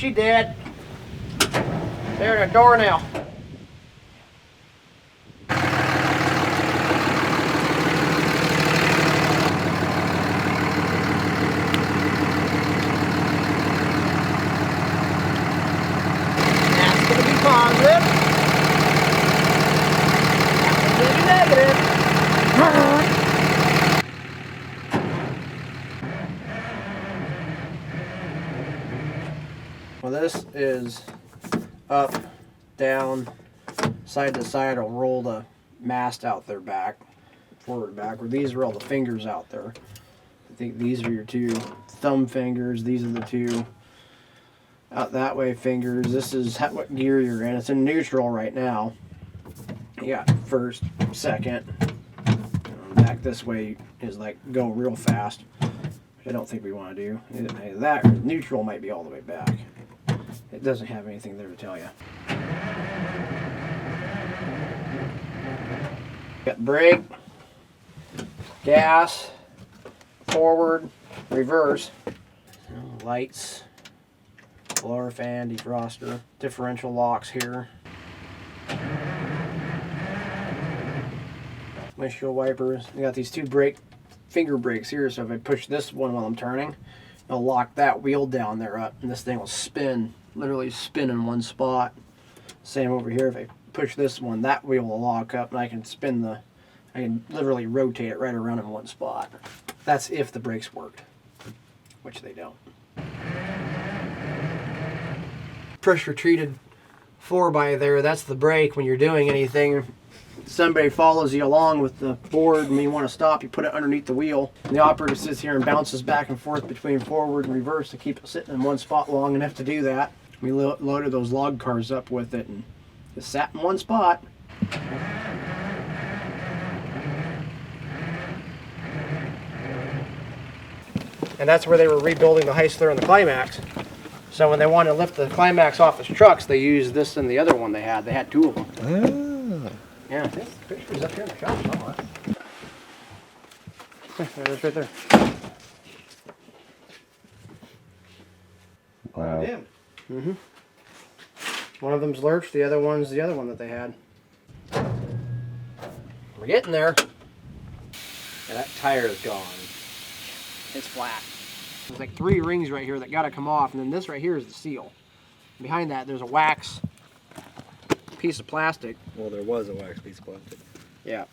she did. There's a door now. That's going to be positive. That's going to be negative. Well, this is up, down, side to side. I'll roll the mast out there back, forward, backward. These are all the fingers out there. I think these are your two thumb fingers. These are the two out that way fingers. This is what gear you're in. It's in neutral right now. You got first, second. Back this way is like go real fast. I don't think we want to do. That neutral might be all the way back. It doesn't have anything there to tell you. Got brake, gas, forward, reverse, lights, blower fan, defroster, differential locks here. Windshield wipers. We got these two finger brakes here, so if I push this one while I'm turning, it'll lock that wheel down there up, and this thing will spin, literally spin in one spot. Same over here, if I push this one, that wheel will lock up, and I can I can literally rotate it right around in one spot. That's if the brakes worked, which they don't. Pressure treated 4x there, that's the brake when you're doing anything. Somebody follows you along with the board and you want to stop, you put it underneath the wheel. And the operator sits here and bounces back and forth between forward and reverse to keep it sitting in one spot long enough to do that. We loaded those log cars up with it and it sat in one spot. And that's where they were rebuilding the Heisler and the Climax. So when they wanted to lift the Climax off the trucks, they used this and the other one they had. They had two of them. Oh. Yeah, this picture's up here in the shop somewhere. There it is right there. Wow. Yeah. Mm-hmm. One of them's Lurch, the other one's the other one that they had. We're getting there. Yeah, that tire is gone. It's flat. There's like 3 rings right here that gotta come off, and then this right here is the seal. Behind that, there's a wax piece of plastic. Well, there was a wax piece of plastic. Yeah.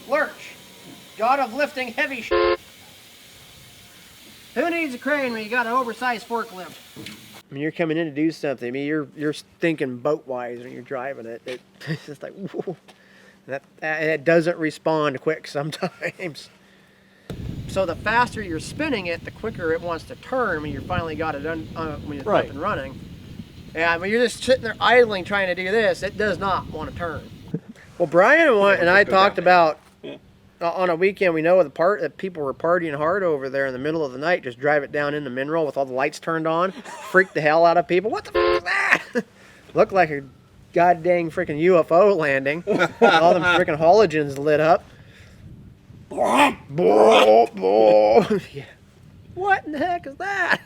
Lurch, god of lifting heavy shit. Who needs a crane when you got an oversized forklift? I mean, you're coming in to do something. I mean, you're thinking boat-wise when you're driving it. It's just like, whoa. It doesn't respond quick sometimes. So the faster you're spinning it, the quicker it wants to turn when you finally got it when it's up and running. And when you're just sitting there idling trying to do this, it does not want to turn. Well, Brian and I talked about on a weekend, we know that people were partying hard over there in the middle of the night, just drive it down into Mineral with all the lights turned on, freaked the hell out of people. What the fuck is that? Looked like a god dang freaking UFO landing. All them freaking halogens lit up. Yeah. What in the heck is that?